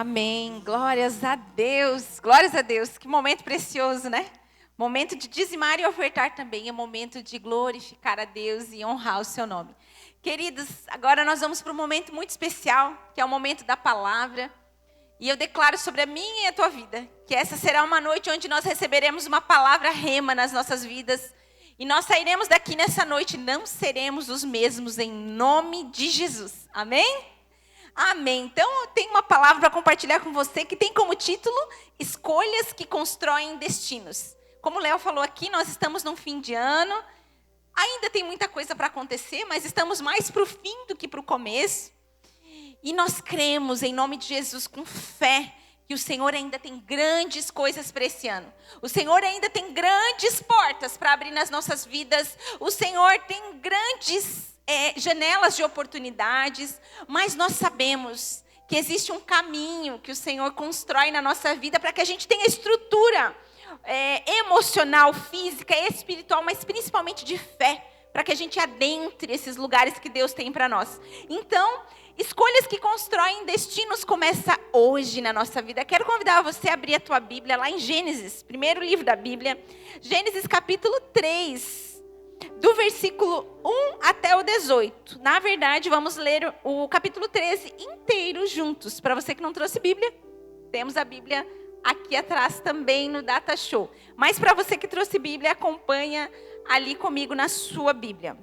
Amém. Glórias a Deus. Glórias a Deus. Que momento precioso, né? Momento de dizimar e ofertar também. É momento de glorificar a Deus e honrar o seu nome. Queridos, agora nós vamos para um momento muito especial, que é o momento da palavra. E eu declaro sobre a minha e a tua vida, que essa será uma noite onde nós receberemos uma palavra rema nas nossas vidas. E nós sairemos daqui nessa noite, não seremos os mesmos em nome de Jesus. Amém? Amém. Então, eu tenho uma palavra para compartilhar com você que tem como título Escolhas que Constroem Destinos. Como o Léo falou aqui, nós estamos num fim de ano. Ainda tem muita coisa para acontecer, mas estamos mais para o fim do que para o começo. E nós cremos, em nome de Jesus, com fé, que o Senhor ainda tem grandes coisas para esse ano. O Senhor ainda tem grandes portas para abrir nas nossas vidas. O Senhor tem grandes janelas de oportunidades, mas nós sabemos que existe um caminho que o Senhor constrói na nossa vida para que a gente tenha estrutura emocional, física, espiritual, mas principalmente de fé, para que a gente adentre esses lugares que Deus tem para nós. Então, escolhas que constroem destinos começa hoje na nossa vida. Quero convidar você a abrir a tua Bíblia lá em Gênesis, primeiro livro da Bíblia, Gênesis capítulo 3. Do versículo 1 até o 18. Na verdade, vamos ler o capítulo 13 inteiro juntos. Para você que não trouxe Bíblia, temos a Bíblia aqui atrás também no Data Show. Mas para você que trouxe Bíblia, acompanha ali comigo na sua Bíblia.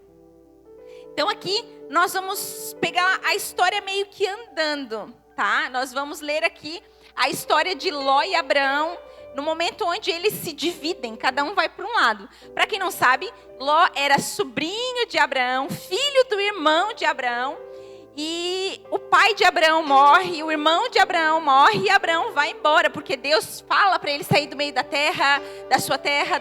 Então aqui nós vamos pegar a história meio que andando, tá? Nós vamos ler aqui a história de Ló e Abraão, no momento onde eles se dividem, cada um vai para um lado. Para quem não sabe, Ló era sobrinho de Abraão, filho do irmão de Abraão, e o pai de Abraão morre, o irmão de Abraão morre, e Abraão vai embora, porque Deus fala para ele sair do meio da terra, da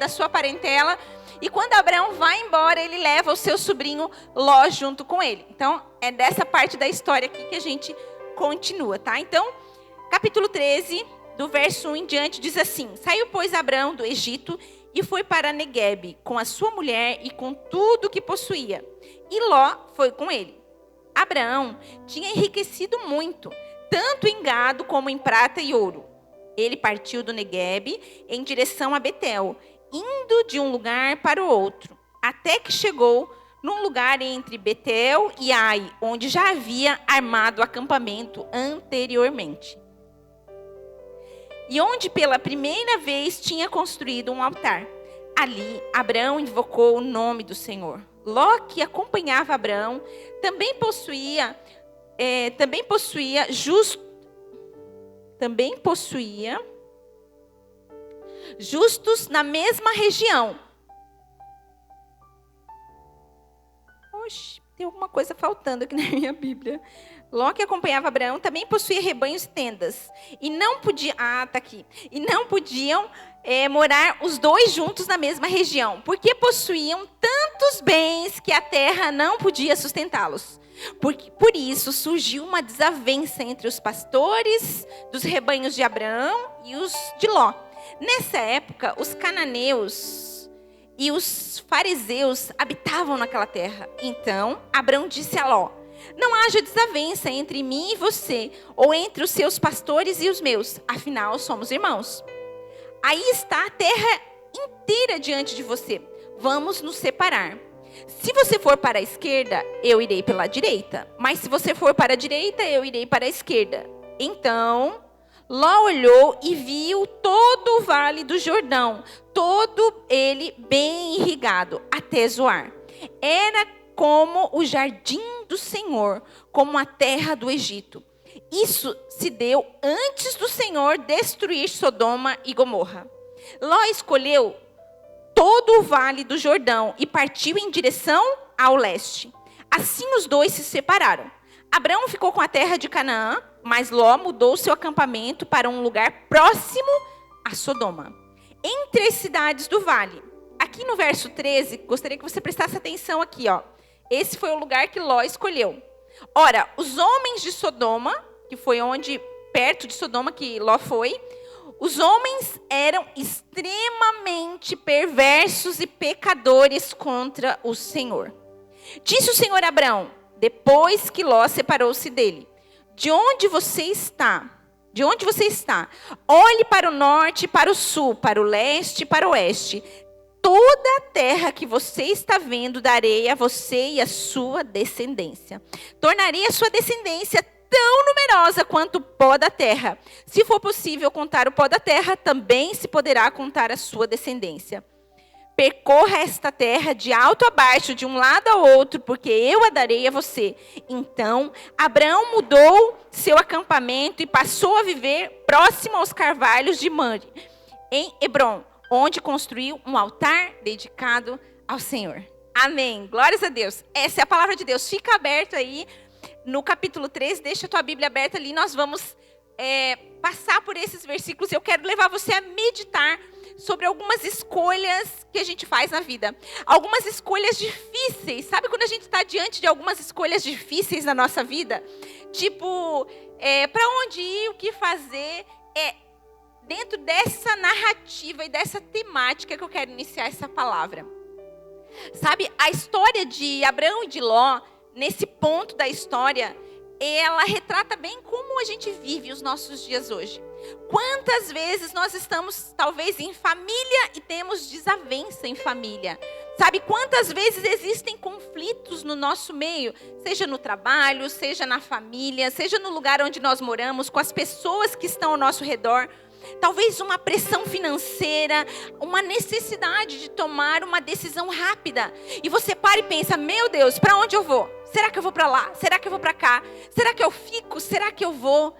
sua parentela, e quando Abraão vai embora, ele leva o seu sobrinho Ló junto com ele. Então, é dessa parte da história aqui que a gente continua, tá? Então, capítulo 13... do verso 1 em diante, diz assim: Saiu, pois, Abraão do Egito e foi para Neguebe, com a sua mulher e com tudo que possuía. E Ló foi com ele. Abraão tinha enriquecido muito, tanto em gado como em prata e ouro. Ele partiu do Neguebe em direção a Betel, indo de um lugar para o outro, até que chegou num lugar entre Betel e Ai, onde já havia armado acampamento anteriormente. E onde pela primeira vez tinha construído um altar. Ali, Abraão invocou o nome do Senhor. Ló, que acompanhava Abraão, também possuía justos na mesma região. Oxe, tem alguma coisa faltando aqui na minha Bíblia. Ló, que acompanhava Abraão, também possuía rebanhos e tendas. E não podia... tá aqui. E não podiam morar os dois juntos na mesma região, porque possuíam tantos bens que a terra não podia sustentá-los. Por isso surgiu uma desavença entre os pastores dos rebanhos de Abraão e os de Ló. Nessa época, os cananeus e os fariseus habitavam naquela terra. Então, Abraão disse a Ló: Não haja desavença entre mim e você, ou entre os seus pastores e os meus. Afinal, somos irmãos. Aí está a terra inteira diante de você. Vamos nos separar. Se você for para a esquerda, eu irei pela direita. Mas se você for para a direita, eu irei para a esquerda. Então, Ló olhou e viu todo o vale do Jordão, todo ele bem irrigado, até Zoar. Era como o jardim do Senhor, como a terra do Egito. Isso se deu antes do Senhor destruir Sodoma e Gomorra. Ló escolheu todo o vale do Jordão e partiu em direção ao leste. Assim os dois se separaram. Abraão ficou com a terra de Canaã, mas Ló mudou seu acampamento para um lugar próximo a Sodoma, entre as cidades do vale. Aqui no verso 13, gostaria que você prestasse atenção aqui, ó. Esse foi o lugar que Ló escolheu. Ora, os homens de Sodoma, que foi perto de Sodoma que Ló foi, os homens eram extremamente perversos e pecadores contra o Senhor. Disse o Senhor a Abraão, depois que Ló separou-se dele: De onde você está? de onde você está. Olhe para o norte, para o sul, para o leste e para o oeste. Toda a terra que você está vendo, darei a você e a sua descendência. Tornarei a sua descendência tão numerosa quanto o pó da terra. Se for possível contar o pó da terra, também se poderá contar a sua descendência. Percorra esta terra de alto a baixo, de um lado ao outro, porque eu a darei a você. Então, Abraão mudou seu acampamento e passou a viver próximo aos carvalhos de Mamre, em Hebrom, onde construiu um altar dedicado ao Senhor. Amém. Glórias a Deus. Essa é a palavra de Deus. Fica aberto aí no capítulo 3. Deixa a tua Bíblia aberta ali. Nós vamos passar por esses versículos. Eu quero levar você a meditar sobre algumas escolhas que a gente faz na vida. Algumas escolhas difíceis. Sabe quando a gente está diante de algumas escolhas difíceis na nossa vida? Tipo, para onde ir, o que fazer? Dentro dessa narrativa e dessa temática que eu quero iniciar essa palavra. Sabe, a história de Abraão e de Ló, nesse ponto da história, ela retrata bem como a gente vive os nossos dias hoje. Quantas vezes nós estamos, talvez, em família e temos desavença em família? Sabe, quantas vezes existem conflitos no nosso meio? Seja no trabalho, seja na família, seja no lugar onde nós moramos, com as pessoas que estão ao nosso redor. Talvez uma pressão financeira, uma necessidade de tomar uma decisão rápida. E você para e pensa, meu Deus, para onde eu vou? Será que eu vou para lá? Será que eu vou para cá? Será que eu fico? Será que eu vou?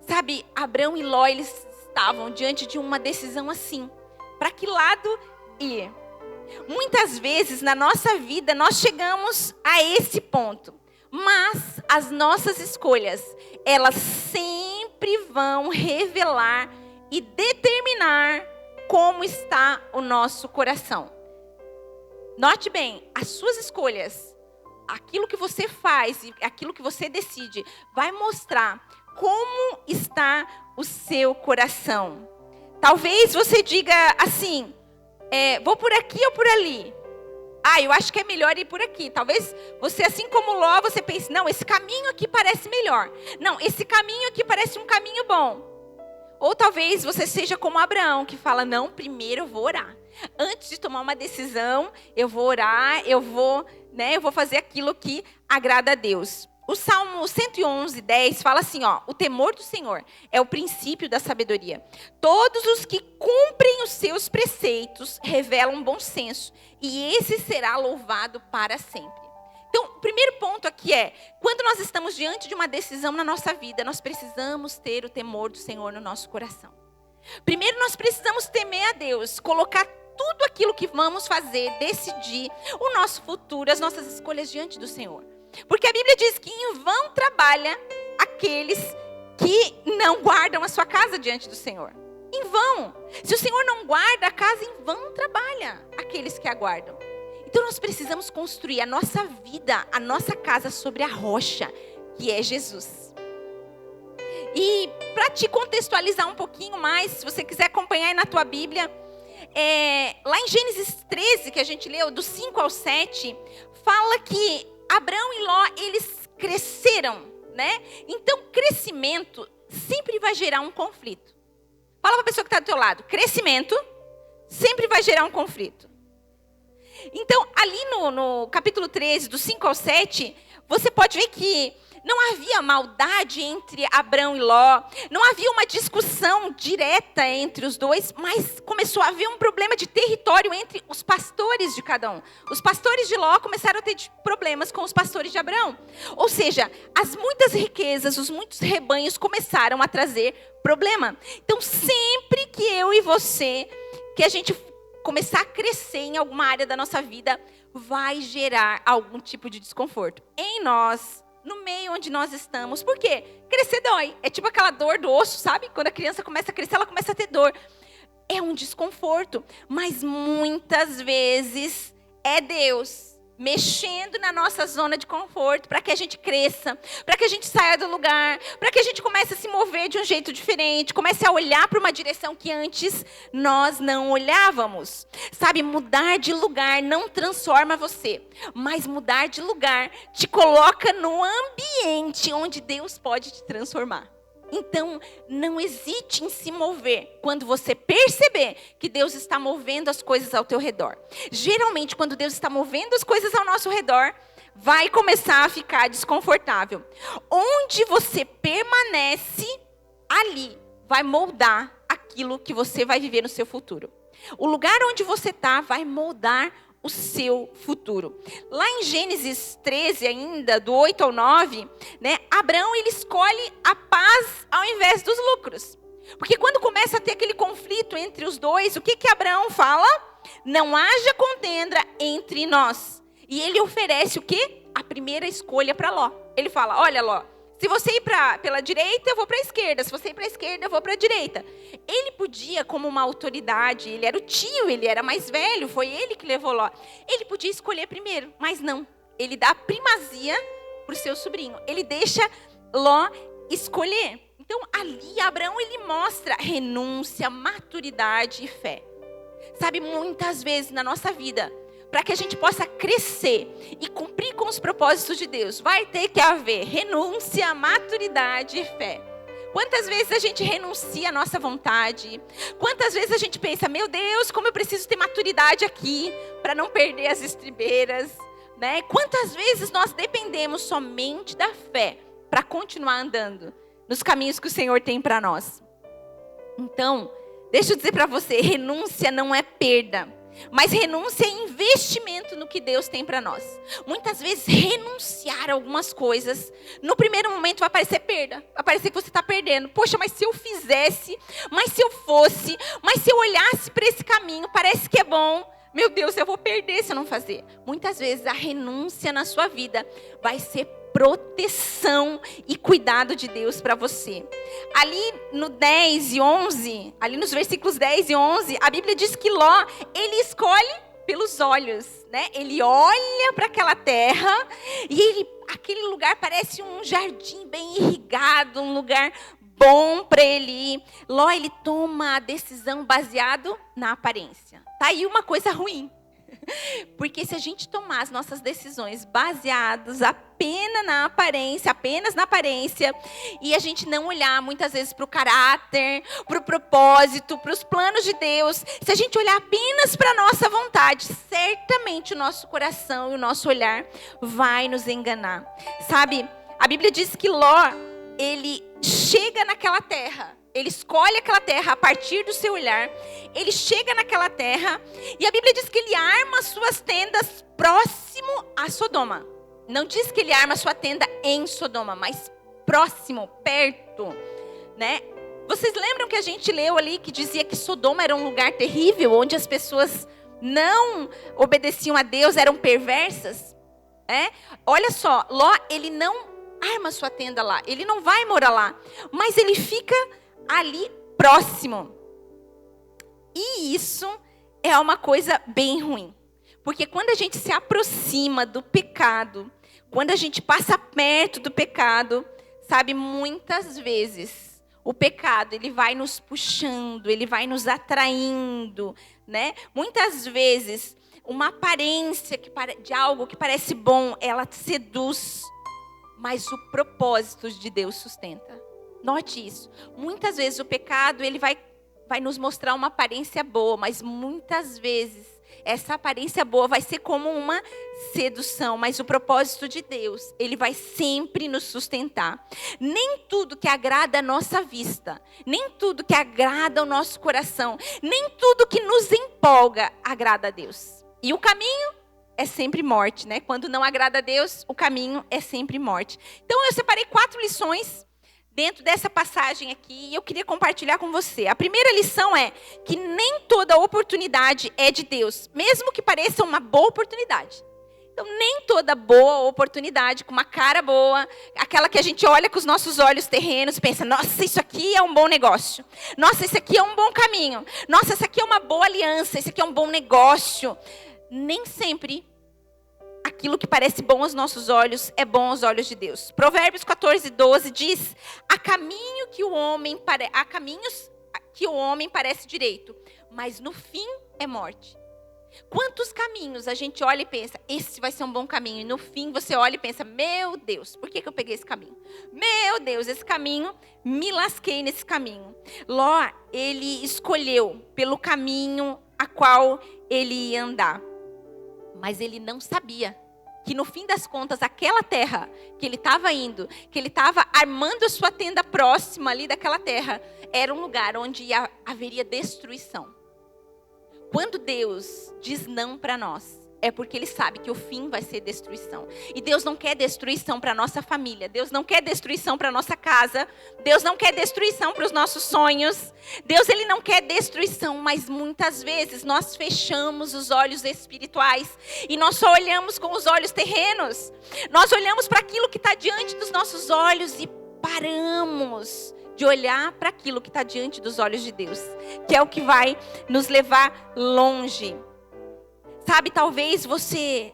Sabe, Abraão e Ló, eles estavam diante de uma decisão assim. Para que lado ir? Muitas vezes na nossa vida nós chegamos a esse ponto. Mas as nossas escolhas, elas sempre vão revelar e determinar como está o nosso coração. Note bem, as suas escolhas, aquilo que você faz e aquilo que você decide, vai mostrar como está o seu coração. Talvez você diga assim, vou por aqui ou por ali? Eu acho que é melhor ir por aqui. Talvez você, assim como Ló, você pense, não, esse caminho aqui parece melhor. Não, esse caminho aqui parece um caminho bom. Ou talvez você seja como Abraão, que fala, não, primeiro eu vou orar. Antes de tomar uma decisão, eu vou orar, eu vou fazer aquilo que agrada a Deus. O Salmo 111:10 fala assim, o temor do Senhor é o princípio da sabedoria. Todos os que cumprem os seus preceitos revelam bom senso, e esse será louvado para sempre. Então, o primeiro ponto aqui quando nós estamos diante de uma decisão na nossa vida, nós precisamos ter o temor do Senhor no nosso coração. Primeiro, nós precisamos temer a Deus, colocar tudo aquilo que vamos fazer, decidir o nosso futuro, as nossas escolhas diante do Senhor. Porque a Bíblia diz que em vão trabalha aqueles que não guardam a sua casa diante do Senhor. Em vão. Se o Senhor não guarda a casa, em vão trabalha aqueles que a guardam. Então nós precisamos construir a nossa vida, a nossa casa sobre a rocha, que é Jesus. E para te contextualizar um pouquinho mais, se você quiser acompanhar aí na tua Bíblia, lá em Gênesis 13, que a gente leu, do 5 ao 7, fala que Abraão e Ló, eles cresceram, né? Então, crescimento sempre vai gerar um conflito. Fala para a pessoa que está do teu lado, crescimento sempre vai gerar um conflito. Então, ali no capítulo 13, do 5 ao 7, você pode ver que não havia maldade entre Abraão e Ló, não havia uma discussão direta entre os dois, mas começou a haver um problema de território entre os pastores de cada um. Os pastores de Ló começaram a ter problemas com os pastores de Abraão. Ou seja, as muitas riquezas, os muitos rebanhos começaram a trazer problema. Então, sempre que eu e você, que a gente começar a crescer em alguma área da nossa vida, vai gerar algum tipo de desconforto em nós, no meio onde nós estamos. Por quê? Crescer dói. É tipo aquela dor do osso, sabe? Quando a criança começa a crescer, ela começa a ter dor. É um desconforto, mas muitas vezes é Deus mexendo na nossa zona de conforto para que a gente cresça, para que a gente saia do lugar, para que a gente comece a se mover de um jeito diferente, comece a olhar para uma direção que antes nós não olhávamos. Sabe, mudar de lugar não transforma você, mas mudar de lugar te coloca no ambiente onde Deus pode te transformar. Então, não hesite em se mover quando você perceber que Deus está movendo as coisas ao teu redor. Geralmente, quando Deus está movendo as coisas ao nosso redor, vai começar a ficar desconfortável. Onde você permanece, ali vai moldar aquilo que você vai viver no seu futuro. O lugar onde você está vai moldar o seu futuro. Lá em Gênesis 13 ainda, do 8 ao 9, né, Abraão ele escolhe a paz ao invés dos lucros. Porque quando começa a ter aquele conflito entre os dois, o que Abraão fala? Não haja contenda entre nós. E ele oferece o quê? A primeira escolha para Ló. Ele fala, olha Ló, se você ir pela direita, eu vou para a esquerda. Se você ir para a esquerda, eu vou para a direita. Ele podia, como uma autoridade, ele era o tio, ele era mais velho, foi ele que levou Ló. Ele podia escolher primeiro, mas não. Ele dá primazia para o seu sobrinho. Ele deixa Ló escolher. Então, ali, Abraão, ele mostra renúncia, maturidade e fé. Sabe, muitas vezes na nossa vida, para que a gente possa crescer e cumprir com os propósitos de Deus, vai ter que haver renúncia, maturidade e fé. Quantas vezes a gente renuncia à nossa vontade? Quantas vezes a gente pensa, meu Deus, como eu preciso ter maturidade aqui para não perder as estribeiras, né? Quantas vezes nós dependemos somente da fé para continuar andando nos caminhos que o Senhor tem para nós? Então, deixa eu dizer para você, renúncia não é perda. Mas renúncia é investimento no que Deus tem para nós. Muitas vezes renunciar a algumas coisas, no primeiro momento vai parecer perda. Vai parecer que você está perdendo. Poxa, mas se eu fizesse, mas se eu fosse, mas se eu olhasse para esse caminho, parece que é bom. Meu Deus, eu vou perder se eu não fazer. Muitas vezes a renúncia na sua vida vai ser proteção e cuidado de Deus para você. Ali no 10 e 11, ali nos versículos 10 e 11, a Bíblia diz que Ló, ele escolhe pelos olhos, né? Ele olha para aquela terra e aquele lugar parece um jardim bem irrigado, um lugar bom para ele ir. Ló, ele toma a decisão baseado na aparência. Tá aí uma coisa ruim. Porque se a gente tomar as nossas decisões baseadas apenas na aparência, e a gente não olhar muitas vezes para o caráter, para o propósito, para os planos de Deus, se a gente olhar apenas para a nossa vontade, certamente o nosso coração e o nosso olhar vai nos enganar. Sabe, a Bíblia diz que Ló, ele chega naquela terra. Ele escolhe aquela terra a partir do seu olhar. Ele chega naquela terra. E a Bíblia diz que ele arma suas tendas próximo a Sodoma. Não diz que ele arma sua tenda em Sodoma, mas próximo, perto, né? Vocês lembram que a gente leu ali que dizia que Sodoma era um lugar terrível, onde as pessoas não obedeciam a Deus, eram perversas? Olha só, Ló, ele não arma sua tenda lá. Ele não vai morar lá. Mas ele fica ali próximo. E isso é uma coisa bem ruim. Porque quando a gente se aproxima do pecado, quando a gente passa perto do pecado, sabe, muitas vezes o pecado, ele vai nos puxando, ele vai nos atraindo, né? Muitas vezes uma aparência de algo que parece bom, ela seduz, mas o propósito de Deus sustenta. Note isso. Muitas vezes o pecado, ele vai nos mostrar uma aparência boa, mas muitas vezes essa aparência boa vai ser como uma sedução, mas o propósito de Deus, ele vai sempre nos sustentar. Nem tudo que agrada a nossa vista, nem tudo que agrada ao nosso coração, nem tudo que nos empolga agrada a Deus. E o caminho é sempre morte, né? Quando não agrada a Deus, o caminho é sempre morte. Então eu separei 4 lições dentro dessa passagem aqui, e eu queria compartilhar com você. A primeira lição é que nem toda oportunidade é de Deus, mesmo que pareça uma boa oportunidade. Então, nem toda boa oportunidade, com uma cara boa, aquela que a gente olha com os nossos olhos terrenos e pensa, nossa, isso aqui é um bom negócio. Nossa, isso aqui é um bom caminho. Nossa, isso aqui é uma boa aliança, isso aqui é um bom negócio. Nem sempre aquilo que parece bom aos nossos olhos é bom aos olhos de Deus. Provérbios 14, 12 diz, há caminhos que o homem parece direito, mas no fim é morte. Quantos caminhos a gente olha e pensa, esse vai ser um bom caminho. E no fim você olha e pensa, meu Deus, por que eu peguei esse caminho? Meu Deus, esse caminho, me lasquei nesse caminho. Ló, ele escolheu pelo caminho a qual ele ia andar. Mas ele não sabia que no fim das contas, aquela terra que ele estava indo, que ele estava armando a sua tenda próxima ali daquela terra, era um lugar onde haveria destruição. Quando Deus diz não para nós, é porque Ele sabe que o fim vai ser destruição. E Deus não quer destruição para a nossa família. Deus não quer destruição para a nossa casa. Deus não quer destruição para os nossos sonhos. Deus, Ele não quer destruição. Mas muitas vezes nós fechamos os olhos espirituais. E nós só olhamos com os olhos terrenos. Nós olhamos para aquilo que está diante dos nossos olhos e paramos de olhar para aquilo que está diante dos olhos de Deus. Que é o que vai nos levar longe. Sabe, talvez você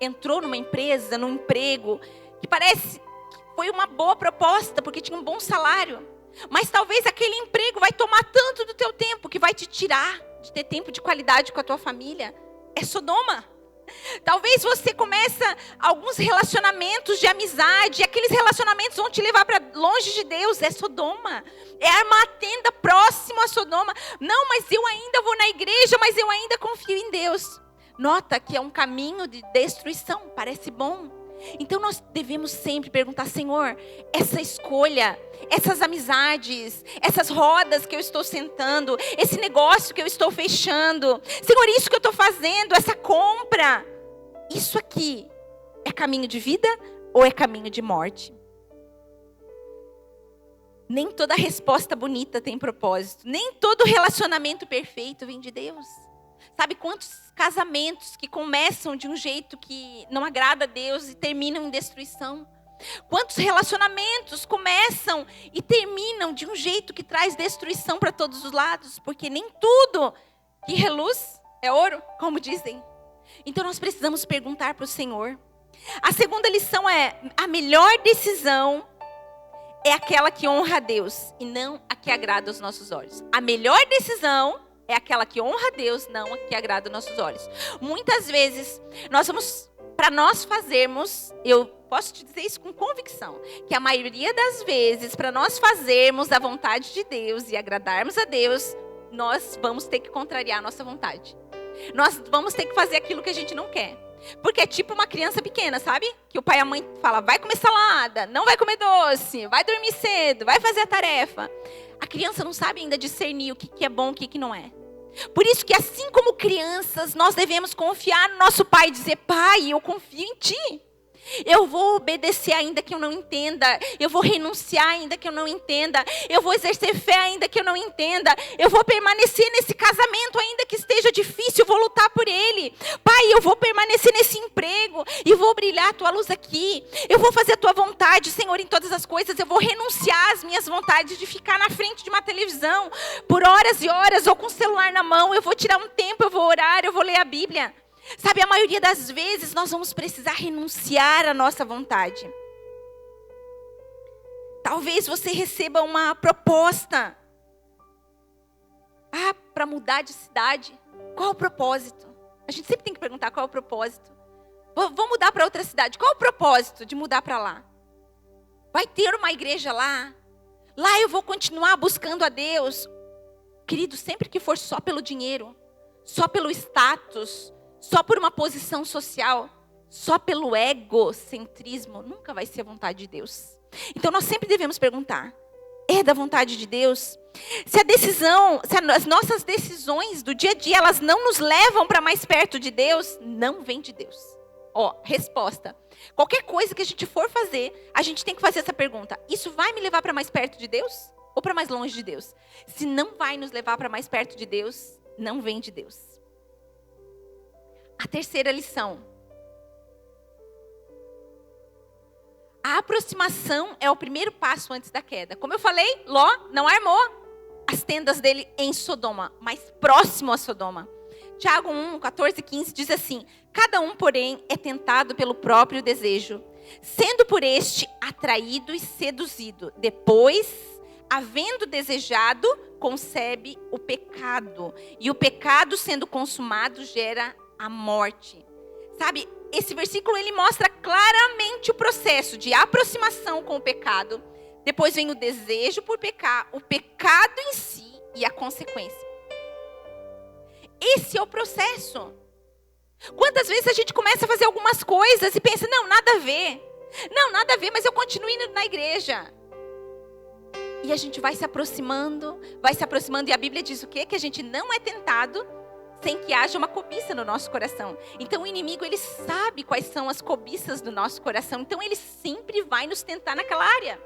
entrou numa empresa, num emprego, que parece que foi uma boa proposta, porque tinha um bom salário. Mas talvez aquele emprego vai tomar tanto do teu tempo, que vai te tirar de ter tempo de qualidade com a tua família. É Sodoma. Talvez você começa alguns relacionamentos de amizade, e aqueles relacionamentos vão te levar para longe de Deus. É Sodoma. É armar a tenda próximo a Sodoma. Não, mas eu ainda vou na igreja, mas eu ainda confio em Deus. Nota que é um caminho de destruição. Parece bom. Então nós devemos sempre perguntar, Senhor, essa escolha, essas amizades, essas rodas que eu estou sentando, esse negócio que eu estou fechando, Senhor, isso que eu estou fazendo, essa compra, isso aqui é caminho de vida ou é caminho de morte? Nem toda resposta bonita tem propósito, nem todo relacionamento perfeito vem de Deus. Sabe quantos casamentos que começam de um jeito que não agrada a Deus e terminam em destruição? Quantos relacionamentos começam e terminam de um jeito que traz destruição para todos os lados? Porque nem tudo que reluz é ouro, como dizem. Então nós precisamos perguntar para o Senhor. A segunda lição é, a melhor decisão é aquela que honra a Deus e não a que agrada aos nossos olhos. A melhor decisão é aquela que honra a Deus, não a que agrada aos nossos olhos. Muitas vezes, para nós fazermos, eu posso te dizer isso com convicção, que a maioria das vezes, para nós fazermos a vontade de Deus e agradarmos a Deus, nós vamos ter que contrariar a nossa vontade. Nós vamos ter que fazer aquilo que a gente não quer. Porque é tipo uma criança pequena, sabe? Que o pai e a mãe falam, vai comer salada, não vai comer doce, vai dormir cedo, vai fazer a tarefa. A criança não sabe ainda discernir o que é bom e o que não é. Por isso que assim como crianças, nós devemos confiar no nosso pai e dizer, pai, eu confio em ti. Eu vou obedecer ainda que eu não entenda. Eu vou renunciar ainda que eu não entenda. Eu vou exercer fé ainda que eu não entenda. Eu vou permanecer nesse casamento ainda que esteja difícil. Eu vou lutar por ele. Pai, eu vou permanecer nesse emprego. E vou brilhar a tua luz aqui. Eu vou fazer a tua vontade, Senhor, em todas as coisas. Eu vou renunciar às minhas vontades de ficar na frente de uma televisão por horas e horas ou com o celular na mão. Eu vou tirar um tempo, eu vou orar, eu vou ler a Bíblia. Sabe, a maioria das vezes nós vamos precisar renunciar à nossa vontade. Talvez você receba uma proposta. Para mudar de cidade. Qual o propósito? A gente sempre tem que perguntar qual é o propósito. Vou mudar para outra cidade. Qual o propósito de mudar para lá? Vai ter uma igreja lá? Lá eu vou continuar buscando a Deus? Querido, sempre que for só pelo dinheiro, só pelo status, só por uma posição social, só pelo egocentrismo, nunca vai ser a vontade de Deus. Então nós sempre devemos perguntar, é da vontade de Deus? Se as nossas decisões do dia a dia, elas não nos levam para mais perto de Deus, não vem de Deus. Resposta. Qualquer coisa que a gente for fazer, a gente tem que fazer essa pergunta. Isso vai me levar para mais perto de Deus? Ou para mais longe de Deus? Se não vai nos levar para mais perto de Deus, não vem de Deus. A terceira lição. A aproximação é o primeiro passo antes da queda. Como eu falei, Ló não armou as tendas dele em Sodoma, mas próximo a Sodoma. Tiago 1, 14 e 15 diz assim, cada um, porém, é tentado pelo próprio desejo, sendo por este atraído e seduzido. Depois, havendo desejado, concebe o pecado. E o pecado sendo consumado gera a morte. Sabe, esse versículo ele mostra claramente o processo de aproximação com o pecado. Depois vem o desejo por pecar, o pecado em si e a consequência. Esse é o processo. Quantas vezes a gente começa a fazer algumas coisas e pensa, não, nada a ver. Não, nada a ver, mas eu continuo indo na igreja. E a gente vai se aproximando, e a Bíblia diz o quê? Que a gente não é tentado sem que haja uma cobiça no nosso coração. Então o inimigo, ele sabe quais são as cobiças do nosso coração. Então ele sempre vai nos tentar naquela área.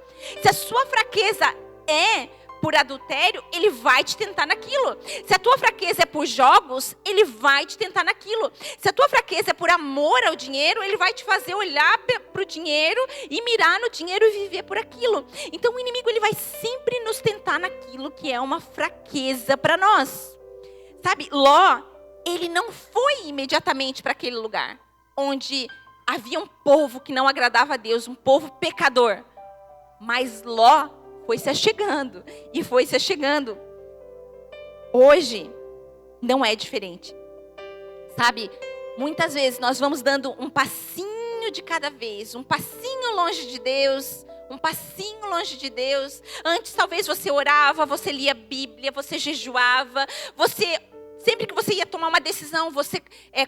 Se a sua fraqueza é por adultério, ele vai te tentar naquilo. Se a tua fraqueza é por jogos, ele vai te tentar naquilo. Se a tua fraqueza é por amor ao dinheiro, ele vai te fazer olhar para o dinheiro e mirar no dinheiro e viver por aquilo. Então o inimigo, ele vai sempre nos tentar naquilo que é uma fraqueza para nós. Sabe, Ló, ele não foi imediatamente para aquele lugar onde havia um povo que não agradava a Deus, um povo pecador. Mas Ló foi se achegando e foi se achegando. Hoje não é diferente. Sabe, muitas vezes nós vamos dando um passinho de cada vez, um passinho longe de Deus, um passinho longe de Deus. Antes talvez você orava, você lia a Bíblia, você jejuava, sempre que você ia tomar uma decisão, você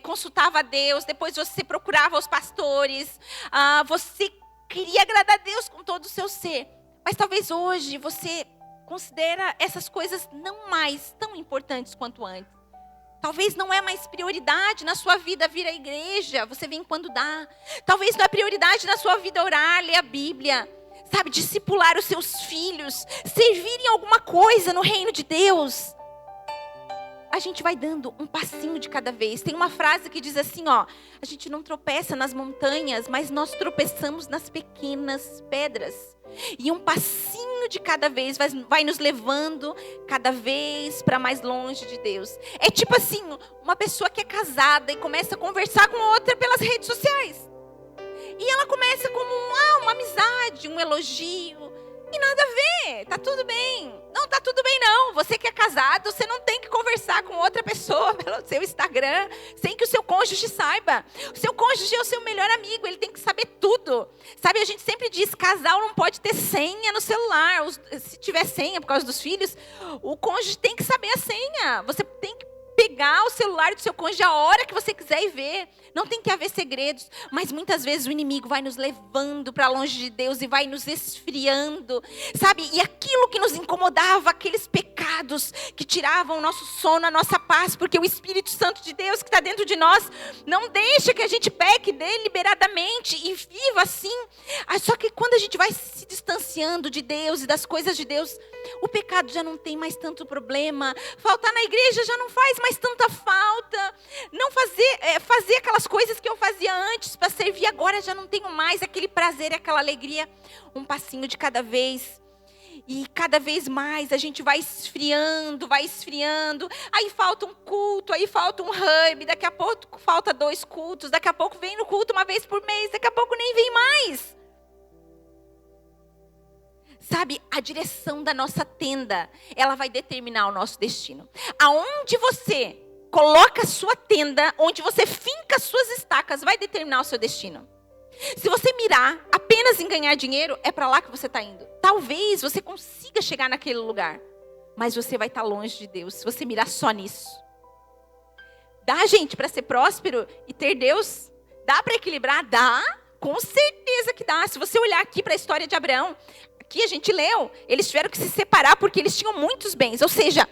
consultava a Deus, depois você procurava os pastores, você queria agradar a Deus com todo o seu ser. Mas talvez hoje você considera essas coisas não mais tão importantes quanto antes. Talvez não é mais prioridade na sua vida vir à igreja, você vem quando dá. Talvez não é prioridade na sua vida orar, ler a Bíblia. Sabe, discipular os seus filhos, servir em alguma coisa no reino de Deus. A gente vai dando um passinho de cada vez. Tem uma frase que diz assim, ó: a gente não tropeça nas montanhas, mas nós tropeçamos nas pequenas pedras. E um passinho de cada vez vai nos levando cada vez para mais longe de Deus. É tipo assim, uma pessoa que é casada e começa a conversar com outra pelas redes sociais. E ela começa como uma amizade, um elogio. E nada a ver, tá tudo bem. Não tá tudo bem não. Você que é casado, você não tem que conversar com outra pessoa pelo seu Instagram, sem que o seu cônjuge saiba. O seu cônjuge é o seu melhor amigo, ele tem que saber tudo. Sabe, a gente sempre diz, casal não pode ter senha no celular. Se tiver senha por causa dos filhos, o cônjuge tem que saber a senha. Você tem que pegar o celular do seu cônjuge a hora que você quiser e ver. Não tem que haver segredos. Mas muitas vezes o inimigo vai nos levando para longe de Deus e vai nos esfriando. Sabe? E aquilo que nos incomodava, aqueles pecados que tiravam o nosso sono, a nossa paz, porque o Espírito Santo de Deus que está dentro de nós não deixa que a gente peque deliberadamente e viva assim. Só que quando a gente vai se distanciando de Deus e das coisas de Deus, o pecado já não tem mais tanto problema. Faltar na igreja já não faz mais tanta falta. Não fazer aquelas coisas que eu fazia antes para servir, agora já não tenho mais aquele prazer, aquela alegria. Um passinho de cada vez. E cada vez mais a gente vai esfriando. Aí falta um culto, aí falta um hub, daqui a pouco falta 2 cultos, daqui a pouco vem no culto uma vez por mês, daqui a pouco nem vem mais. Sabe, a direção da nossa tenda, ela vai determinar o nosso destino. Aonde você coloca a sua tenda, onde você finca as suas estacas, vai determinar o seu destino. Se você mirar apenas em ganhar dinheiro, é para lá que você está indo. Talvez você consiga chegar naquele lugar, mas você vai estar longe de Deus, se você mirar só nisso. Dá, gente, para ser próspero e ter Deus? Dá para equilibrar? Dá, com certeza que dá. Se você olhar aqui para a história de Abraão, aqui a gente leu, eles tiveram que se separar porque eles tinham muitos bens. Ou seja,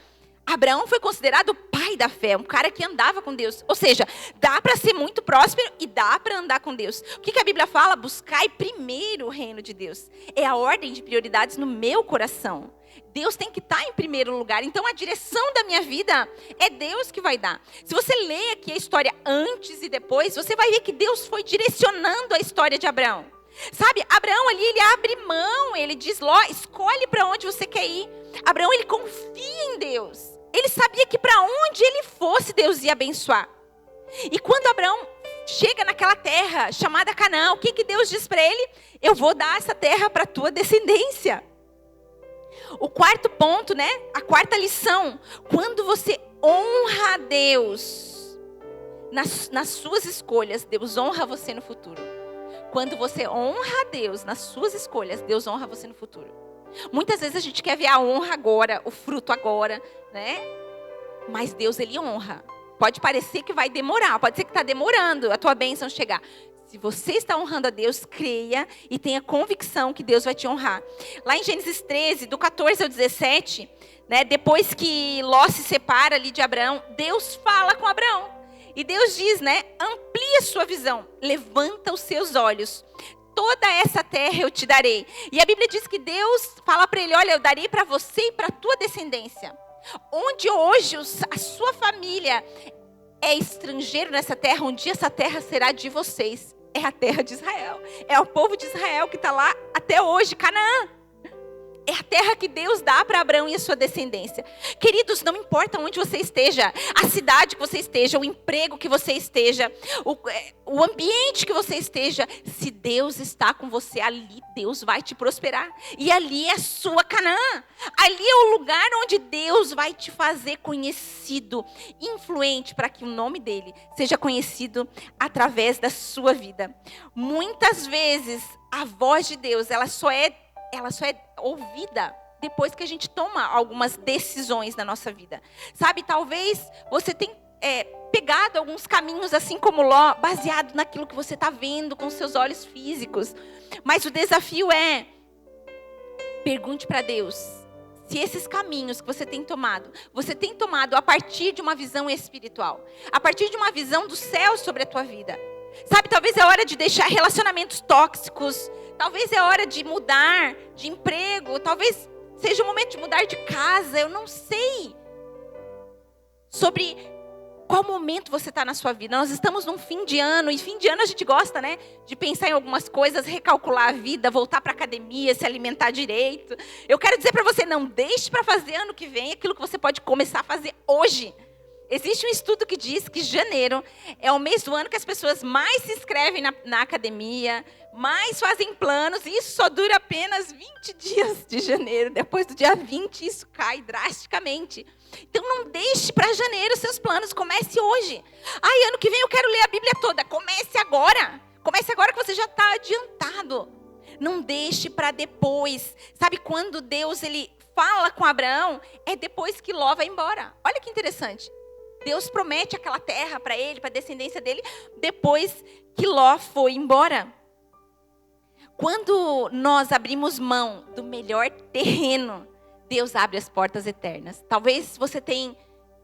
Abraão foi considerado o pai da fé, um cara que andava com Deus. Ou seja, dá para ser muito próspero e dá para andar com Deus. O que a Bíblia fala? Buscai primeiro o reino de Deus. É a ordem de prioridades no meu coração. Deus tem que estar em primeiro lugar. Então a direção da minha vida é Deus que vai dar. Se você ler aqui a história antes e depois, você vai ver que Deus foi direcionando a história de Abraão. Sabe, Abraão ali, ele abre mão, ele diz, Ló, escolhe para onde você quer ir. Abraão, ele confia em Deus. Ele sabia que para onde ele fosse, Deus ia abençoar. E quando Abraão chega naquela terra chamada Canaã, o que Deus diz para ele? Eu vou dar essa terra para a tua descendência. O quarto ponto, né? A quarta lição. Quando você honra a Deus nas suas escolhas, Deus honra você no futuro. Quando você honra a Deus nas suas escolhas, Deus honra você no futuro. Muitas vezes a gente quer ver a honra agora, o fruto agora, né? Mas Deus, Ele honra. Pode parecer que vai demorar, pode ser que está demorando a tua bênção chegar. Se você está honrando a Deus, creia e tenha convicção que Deus vai te honrar. Lá em Gênesis 13, do 14 ao 17, né, depois que Ló se separa ali de Abraão, Deus fala com Abraão. E Deus diz, né, amplia sua visão, levanta os seus olhos. Toda essa terra eu te darei. E a Bíblia diz que Deus fala para ele, olha, eu darei para você e para a tua descendência. Onde hoje a sua família é estrangeiro nessa terra, um dia essa terra será de vocês. É a terra de Israel. É o povo de Israel que está lá até hoje, Canaã. É a terra que Deus dá para Abraão e a sua descendência. Queridos, não importa onde você esteja, a cidade que você esteja, o emprego que você esteja, o ambiente que você esteja, se Deus está com você ali, Deus vai te prosperar. E ali é a sua Canaã. Ali é o lugar onde Deus vai te fazer conhecido, influente, para que o nome dele seja conhecido através da sua vida. Muitas vezes, a voz de Deus, ela só é ouvida depois que a gente toma algumas decisões na nossa vida. Sabe, talvez você tenha pegado alguns caminhos, assim como Ló, baseado naquilo que você está vendo com seus olhos físicos. Mas o desafio é, pergunte para Deus, se esses caminhos que você tem tomado a partir de uma visão espiritual, a partir de uma visão do céu sobre a tua vida. Sabe, talvez é hora de deixar relacionamentos tóxicos, talvez é hora de mudar de emprego, talvez seja o momento de mudar de casa, eu não sei sobre qual momento você está na sua vida. Nós estamos num fim de ano, e fim de ano a gente gosta, né, de pensar em algumas coisas, recalcular a vida, voltar para a academia, se alimentar direito. Eu quero dizer para você, não deixe para fazer ano que vem aquilo que você pode começar a fazer hoje. Existe um estudo que diz que janeiro é o mês do ano que as pessoas mais se inscrevem na academia, mais fazem planos, e isso só dura apenas 20 dias de janeiro. Depois do dia 20, isso cai drasticamente. Então não deixe para janeiro os seus planos, comece hoje. Ai, ano que vem eu quero ler a Bíblia toda. Comece agora. Comece agora que você já está adiantado. Não deixe para depois. Sabe quando Deus ele fala com Abraão? É depois que Ló vai embora. Olha que interessante. Deus promete aquela terra para ele, para a descendência dele, depois que Ló foi embora. Quando nós abrimos mão do melhor terreno, Deus abre as portas eternas. Talvez você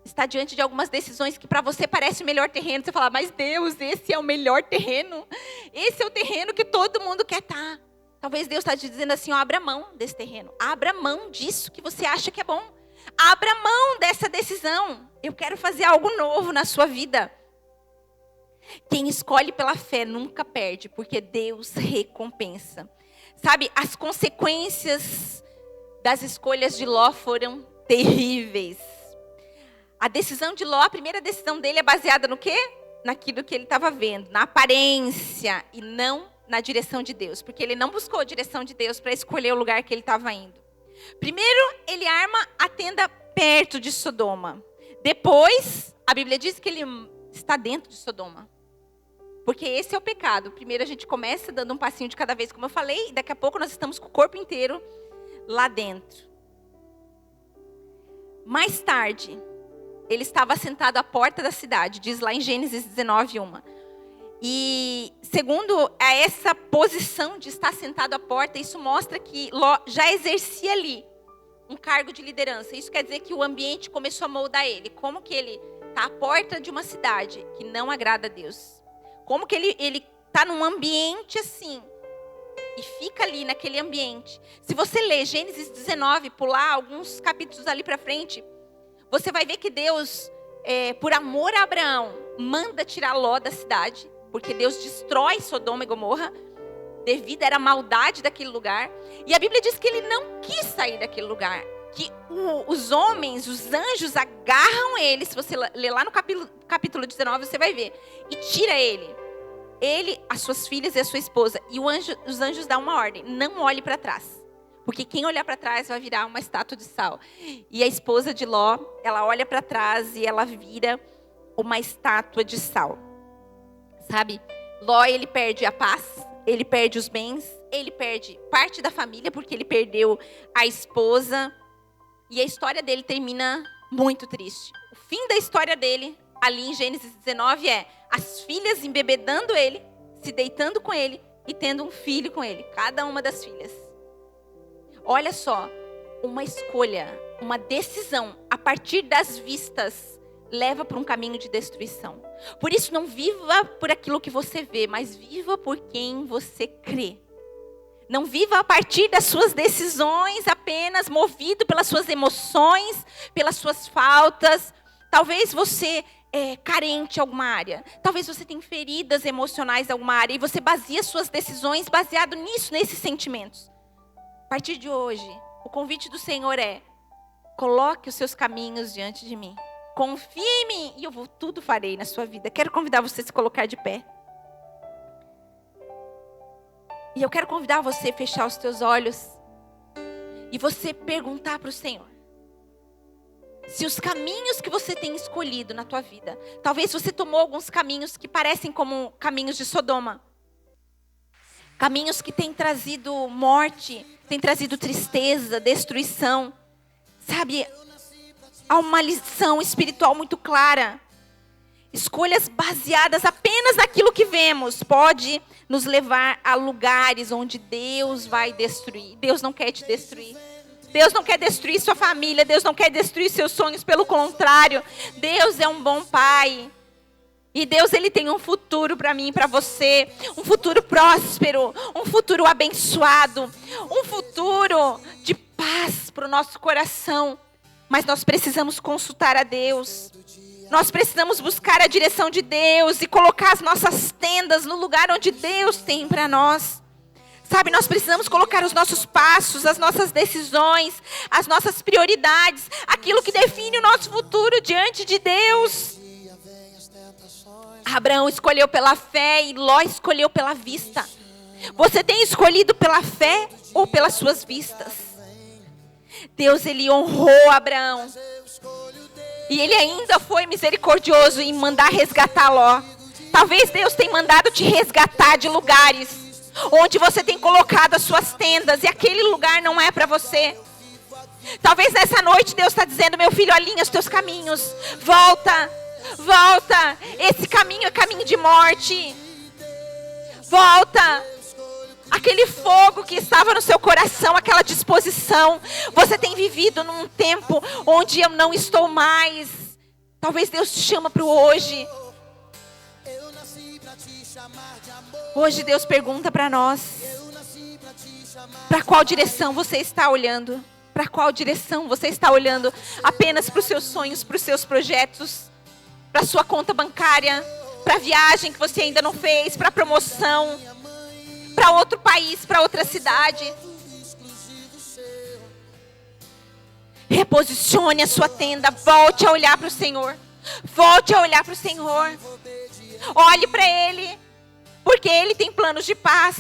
está diante de algumas decisões que para você parece o melhor terreno. Você fala, mas Deus, esse é o melhor terreno. Esse é o terreno que todo mundo quer estar. Talvez Deus está te dizendo assim, ó, abra mão desse terreno. Abra mão disso que você acha que é bom. Abra mão dessa decisão. Eu quero fazer algo novo na sua vida. Quem escolhe pela fé nunca perde, porque Deus recompensa. Sabe, as consequências das escolhas de Ló foram terríveis. A decisão de Ló, a primeira decisão dele é baseada no quê? Naquilo que ele estava vendo, na aparência e não na direção de Deus. Porque ele não buscou a direção de Deus para escolher o lugar que ele estava indo. Primeiro, ele arma a tenda perto de Sodoma. Depois, a Bíblia diz que ele está dentro de Sodoma. Porque esse é o pecado. Primeiro a gente começa dando um passinho de cada vez, como eu falei, e daqui a pouco nós estamos com o corpo inteiro lá dentro. Mais tarde, ele estava sentado à porta da cidade, diz lá em Gênesis 19:1. E segundo essa posição de estar sentado à porta, isso mostra que Ló já exercia ali um cargo de liderança. Isso quer dizer que o ambiente começou a moldar ele. Como que ele está à porta de uma cidade que não agrada a Deus? Como que ele está num ambiente assim e fica ali naquele ambiente? Se você ler Gênesis 19, pular alguns capítulos ali para frente, você vai ver que Deus, por amor a Abraão, manda tirar Ló da cidade. Porque Deus destrói Sodoma e Gomorra, devido à maldade daquele lugar. E a Bíblia diz que ele não quis sair daquele lugar. Que os homens, os anjos agarram ele. Se você ler lá no capítulo 19, você vai ver. E tira ele. Ele, as suas filhas e a sua esposa. E os anjos dão uma ordem. Não olhe para trás. Porque quem olhar para trás vai virar uma estátua de sal. E a esposa de Ló, ela olha para trás e ela vira uma estátua de sal. Sabe? Ló, ele perde a paz, ele perde os bens, ele perde parte da família, porque ele perdeu a esposa. E a história dele termina muito triste. O fim da história dele, ali em Gênesis 19, é as filhas embebedando ele, se deitando com ele e tendo um filho com ele. Cada uma das filhas. Olha só, uma escolha, uma decisão a partir das vistas leva para um caminho de destruição. Por isso, não viva por aquilo que você vê, mas viva por quem você crê. Não viva a partir das suas decisões, apenas movido pelas suas emoções, pelas suas faltas. Talvez você é carente em alguma área. Talvez você tenha feridas emocionais em alguma área. E você baseia suas decisões baseado nisso, nesses sentimentos. A partir de hoje, o convite do Senhor é: coloque os seus caminhos diante de mim. Confie em mim e eu tudo farei na sua vida. Quero convidar você a se colocar de pé. E eu quero convidar você a fechar os teus olhos e você perguntar para o Senhor se os caminhos que você tem escolhido na tua vida, talvez você tomou alguns caminhos que parecem como caminhos de Sodoma. Caminhos que têm trazido morte, têm trazido tristeza, destruição. Sabe, há uma lição espiritual muito clara. Escolhas baseadas apenas naquilo que vemos pode nos levar a lugares onde Deus vai destruir. Deus não quer te destruir. Deus não quer destruir sua família. Deus não quer destruir seus sonhos. Pelo contrário, Deus é um bom pai. E Deus, Ele tem um futuro para mim e para você. Um futuro próspero. Um futuro abençoado. Um futuro de paz para o nosso coração. Mas nós precisamos consultar a Deus. Nós precisamos buscar a direção de Deus e colocar as nossas tendas no lugar onde Deus tem para nós. Sabe, nós precisamos colocar os nossos passos, as nossas decisões, as nossas prioridades, aquilo que define o nosso futuro diante de Deus. Abraão escolheu pela fé e Ló escolheu pela vista. Você tem escolhido pela fé ou pelas suas vistas? Deus, Ele honrou Abraão. E Ele ainda foi misericordioso em mandar resgatar Ló. Talvez Deus tenha mandado te resgatar de lugares onde você tem colocado as suas tendas e aquele lugar não é para você. Talvez nessa noite Deus está dizendo: meu filho, alinha os teus caminhos. Volta, volta. Esse caminho é caminho de morte. Volta. Aquele fogo que estava no seu coração, aquela disposição. Você tem vivido num tempo onde eu não estou mais. Talvez Deus te chama para o hoje. Hoje Deus pergunta para nós: para qual direção você está olhando? Para qual direção você está olhando? Apenas para os seus sonhos, para os seus projetos, para a sua conta bancária, para a viagem que você ainda não fez, para a promoção, para outro país, para outra cidade. Reposicione a sua tenda. Volte a olhar para o Senhor. Volte a olhar para o Senhor. Olhe para Ele, porque Ele tem planos de paz.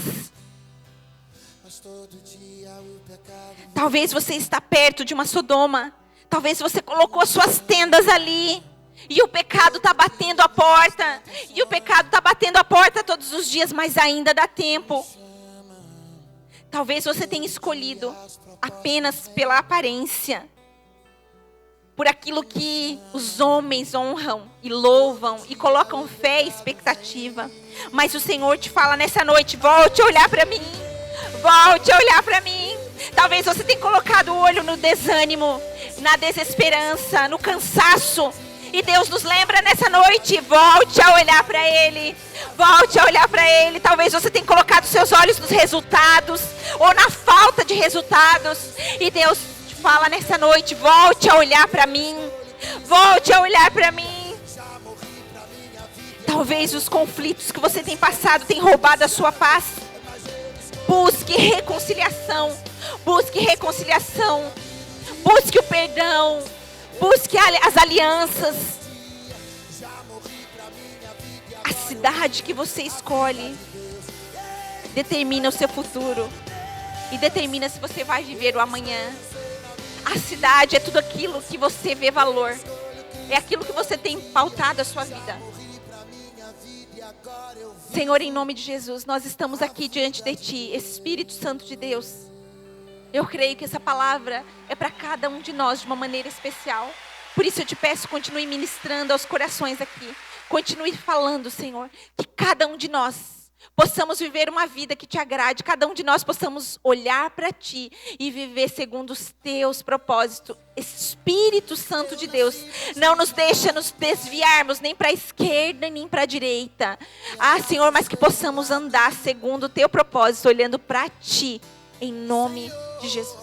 Talvez você está perto de uma Sodoma. Talvez você colocou suas tendas ali. E o pecado está batendo a porta. E o pecado está batendo a porta todos os dias, mas ainda dá tempo. Talvez você tenha escolhido apenas pela aparência. Por aquilo que os homens honram e louvam e colocam fé e expectativa. Mas o Senhor te fala nessa noite: volte a olhar para mim. Volte a olhar para mim. Talvez você tenha colocado o olho no desânimo, na desesperança, no cansaço. E Deus nos lembra nessa noite: volte a olhar para Ele. Volte a olhar para Ele. Talvez você tenha colocado seus olhos nos resultados ou na falta de resultados. E Deus te fala nessa noite: volte a olhar para mim. Volte a olhar para mim. Talvez os conflitos que você tem passado tenham roubado a sua paz. Busque reconciliação. Busque reconciliação. Busque o perdão. Busque as alianças. A cidade que você escolhe determina o seu futuro. e determina se você vai viver o amanhã. A cidade é tudo aquilo que você vê valor. É aquilo que você tem pautado a sua vida. Senhor, em nome de Jesus, nós estamos aqui diante de Ti, Espírito Santo de Deus. Eu creio que essa palavra é para cada um de nós de uma maneira especial. Por isso eu te peço, continue ministrando aos corações aqui. Continue falando, Senhor, que cada um de nós possamos viver uma vida que te agrade. Cada um de nós possamos olhar para Ti e viver segundo os Teus propósitos. Espírito Santo de Deus, não nos deixa nos desviarmos nem para a esquerda nem para a direita. Senhor, mas que possamos andar segundo o Teu propósito, olhando para Ti, em nome de Jesus.